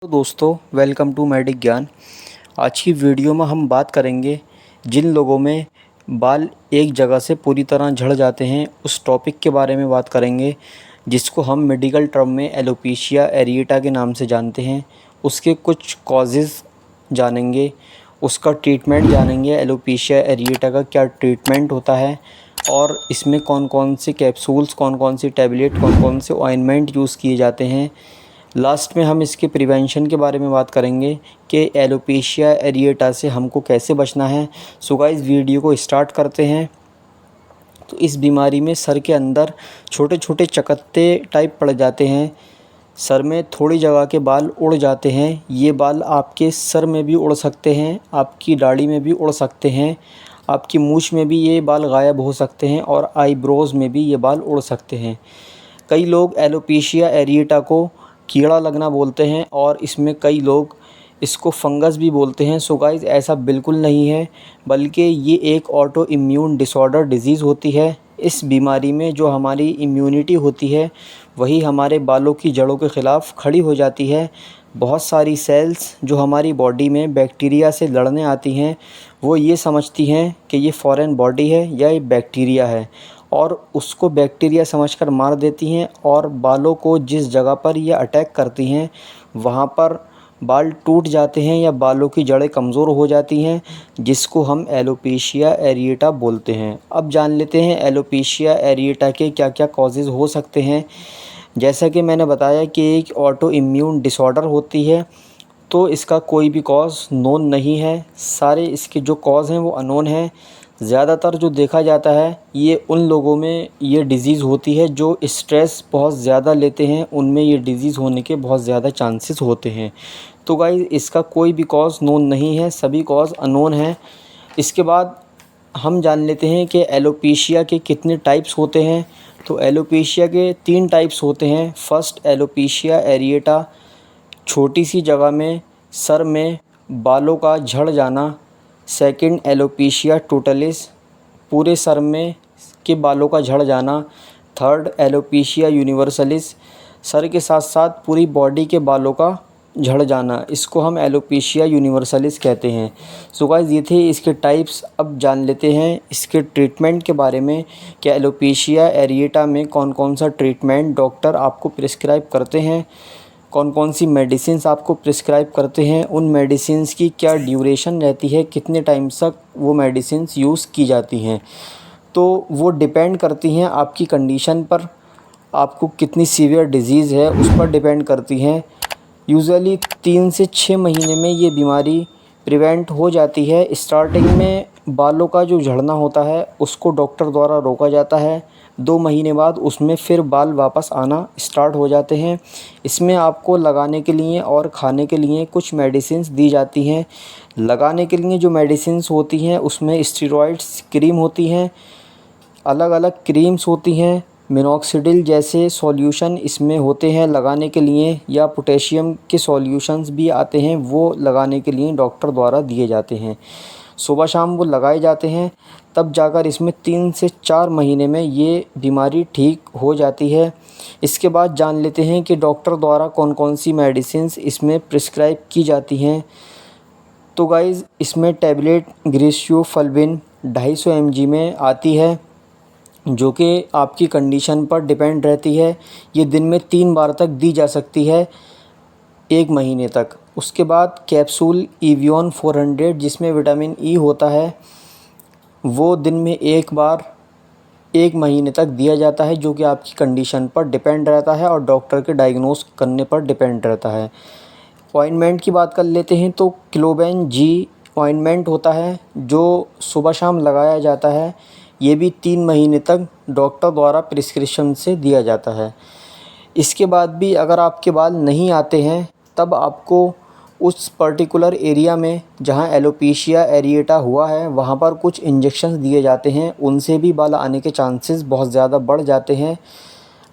तो दोस्तों, welcome to medic ज्ञान। आज की वीडियो में हम बात करेंगे जिन लोगों में बाल एक जगह से पूरी तरह झड़ जाते हैं उस टॉपिक के बारे में बात करेंगे, जिसको हम मेडिकल टर्म में एलोपेशिया एरिएटा के नाम से जानते हैं। उसके कुछ कॉजेज़ जानेंगे, उसका ट्रीटमेंट जानेंगे, एलोपेशिया एरिएटा का क्या ट्रीटमेंट होता है और इसमें कौन कौन से कैप्सूल्स, कौन कौन सी टैबलेट, कौन कौन से ऑइंटमेंट यूज़ किए जाते हैं। लास्ट में हम इसके प्रिवेंशन के बारे में बात करेंगे कि एलोपेशिया एरिएटा से हमको कैसे बचना है। सो गाइस, वीडियो को स्टार्ट करते हैं। तो इस बीमारी में सर के अंदर छोटे छोटे चकत्ते टाइप पड़ जाते हैं। सर में थोड़ी जगह के बाल उड़ जाते हैं। ये बाल आपके सर में भी उड़ सकते हैं, आपकी दाढ़ी में भी उड़ सकते हैं, आपकी मूंछ में भी ये बाल गायब हो सकते हैं और आईब्रोज़ में भी ये बाल उड़ सकते हैं। कई लोग एलोपेशिया एरिएटा को कीड़ा लगना बोलते हैं और इसमें कई लोग इसको फंगस भी बोलते हैं। सो गाइस, ऐसा बिल्कुल नहीं है, बल्कि ये एक ऑटो इम्यून डिसऑर्डर डिज़ीज़ होती है। इस बीमारी में जो हमारी इम्यूनिटी होती है वही हमारे बालों की जड़ों के ख़िलाफ़ खड़ी हो जाती है। बहुत सारी सेल्स जो हमारी बॉडी में बैक्टीरिया से लड़ने आती हैं, वो ये समझती हैं कि ये फॉरेन बॉडी है या ये बैक्टीरिया है और उसको बैक्टीरिया समझकर मार देती हैं और बालों को जिस जगह पर ये अटैक करती हैं वहाँ पर बाल टूट जाते हैं या बालों की जड़ें कमज़ोर हो जाती हैं, जिसको हम एलोपेशिया एरिएटा बोलते हैं। अब जान लेते हैं एलोपेशिया एरिएटा के क्या क्या कॉजेज़ हो सकते हैं। जैसा कि मैंने बताया कि एक ऑटो इम्यून डिसऑर्डर होती है, तो इसका कोई भी कॉज़ नोन नहीं है। सारे इसके जो कॉज़ हैं वो अननोन हैं। ज़्यादातर जो देखा जाता है ये उन लोगों में ये डिज़ीज़ होती है जो स्ट्रेस बहुत ज़्यादा लेते हैं, उनमें ये डिज़ीज़ होने के बहुत ज़्यादा चांसेस होते हैं। तो गाइस, इसका कोई भी कॉज़ नोन नहीं है, सभी कॉज़ अननोन हैं। इसके बाद हम जान लेते हैं कि एलोपेशिया के कितने टाइप्स होते हैं। तो एलोपेशिया के 3 टाइप्स होते हैं। फर्स्ट, एलोपेशिया एरिएटा, छोटी सी जगह में सर में बालों का झड़ जाना। सेकंड, एलोपेशिया टोटलिस, पूरे सर में के बालों का झड़ जाना। थर्ड, एलोपेशिया यूनिवर्सलिस, सर के साथ साथ पूरी बॉडी के बालों का झड़ जाना। इसको हम एलोपेशिया यूनिवर्सलिस कहते हैं। सो गाइस, ये थे इसके टाइप्स। अब जान लेते हैं इसके ट्रीटमेंट के बारे में कि एलोपेशिया एरिएटा में कौन कौन सा ट्रीटमेंट डॉक्टर आपको प्रिस्क्राइब करते हैं, कौन कौन सी मेडिसिन्स आपको प्रिस्क्राइब करते हैं, उन मेडिसिन्स की क्या ड्यूरेशन रहती है, कितने टाइम तक वो मेडिसिन्स यूज़ की जाती हैं। तो वो डिपेंड करती हैं आपकी कंडीशन पर, आपको कितनी सीवियर डिज़ीज़ है उस पर डिपेंड करती हैं। यूजुअली 3 से 6 महीने में ये बीमारी प्रिवेंट हो जाती है। स्टार्टिंग में बालों का जो झड़ना होता है उसको डॉक्टर द्वारा रोका जाता है। 2 महीने बाद उसमें फिर बाल वापस आना स्टार्ट हो जाते हैं। इसमें आपको लगाने के लिए और खाने के लिए कुछ मेडिसिन्स दी जाती हैं। लगाने के लिए जो मेडिसिन्स होती हैं उसमें स्टेरॉइड्स क्रीम होती हैं, अलग अलग क्रीम्स होती हैं, मिनॉक्सिडिल जैसे सॉल्यूशन इसमें होते हैं लगाने के लिए, या पोटेशियम के सॉल्यूशंस भी आते हैं, वो लगाने के लिए डॉक्टर द्वारा दिए जाते हैं। सुबह शाम वो लगाए जाते हैं, तब जाकर इसमें 3 से 4 महीने में ये बीमारी ठीक हो जाती है। इसके बाद जान लेते हैं कि डॉक्टर द्वारा कौन कौन सी मेडिसिन्स इसमें प्रिस्क्राइब की जाती हैं। तो गाइज़, इसमें टैबलेट ग्रीसियोफल्विन 250 mg में आती है, जो कि आपकी कंडीशन पर डिपेंड रहती है। ये दिन में 3 बार तक दी जा सकती है 1 महीने तक। उसके बाद कैप्सूल एवियन 400 जिसमें विटामिन ई होता है, वो दिन में 1 बार 1 महीने तक दिया जाता है, जो कि आपकी कंडीशन पर डिपेंड रहता है और डॉक्टर के डायग्नोस करने पर डिपेंड रहता है। ऑइंटमेंट की बात कर लेते हैं तो क्लोबेन जी ऑइंटमेंट होता है जो सुबह शाम लगाया जाता है। ये भी 3 महीने तक डॉक्टर द्वारा प्रिस्क्रिप्शन से दिया जाता है। इसके बाद भी अगर आपके बाल नहीं आते हैं, तब आपको उस पर्टिकुलर एरिया में जहाँ एलोपेशिया एरिएटा हुआ है वहाँ पर कुछ इंजेक्शंस दिए जाते हैं। उनसे भी बाल आने के चांसेस बहुत ज़्यादा बढ़ जाते हैं।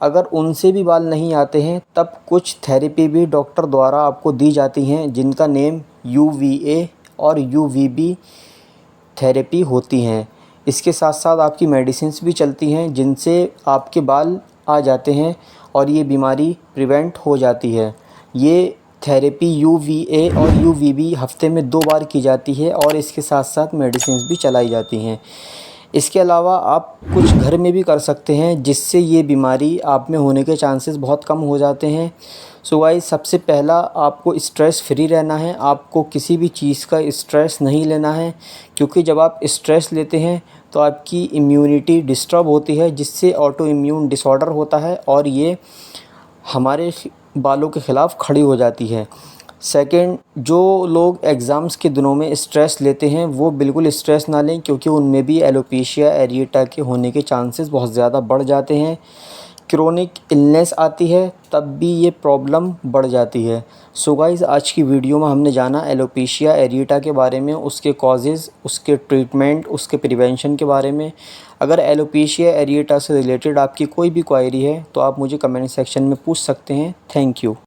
अगर उनसे भी बाल नहीं आते हैं तब कुछ थेरेपी भी डॉक्टर द्वारा आपको दी जाती हैं, जिनका नेम UVA और UVB थेरेपी होती हैं। इसके साथ साथ आपकी मेडिसिन्स भी चलती हैं जिनसे आपके बाल आ जाते हैं और ये बीमारी प्रिवेंट हो जाती है। ये थेरेपी UVA और UVB हफ्ते में 2 बार की जाती है और इसके साथ साथ मेडिसिन्स भी चलाई जाती हैं। इसके अलावा आप कुछ घर में भी कर सकते हैं जिससे ये बीमारी आप में होने के चांसेस बहुत कम हो जाते हैं। सो गाइस, सबसे पहला आपको स्ट्रेस फ्री रहना है। आपको किसी भी चीज़ का स्ट्रेस नहीं लेना है, क्योंकि जब आप स्ट्रेस लेते हैं तो आपकी इम्यूनिटी डिस्टर्ब होती है, जिससे ऑटो इम्यून डिसऑर्डर होता है और ये हमारे बालों के ख़िलाफ़ खड़ी हो जाती है। सेकंड, जो लोग एग्ज़ाम्स के दिनों में स्ट्रेस लेते हैं वो बिल्कुल स्ट्रेस ना लें, क्योंकि उनमें भी एलोपेशिया एरिएटा के होने के चांसेस बहुत ज़्यादा बढ़ जाते हैं। क्रोनिक इलनेस आती है तब भी ये प्रॉब्लम बढ़ जाती है। सो गाइस, आज की वीडियो में हमने जाना एलोपेशिया एरिएटा के बारे में, उसके कॉजेज़, उसके ट्रीटमेंट, उसके प्रिवेंशन के बारे में। अगर एलोपेशिया एरिएटा से रिलेटेड आपकी कोई भी क्वेरी है तो आप मुझे कमेंट सेक्शन में पूछ सकते हैं। Thank you.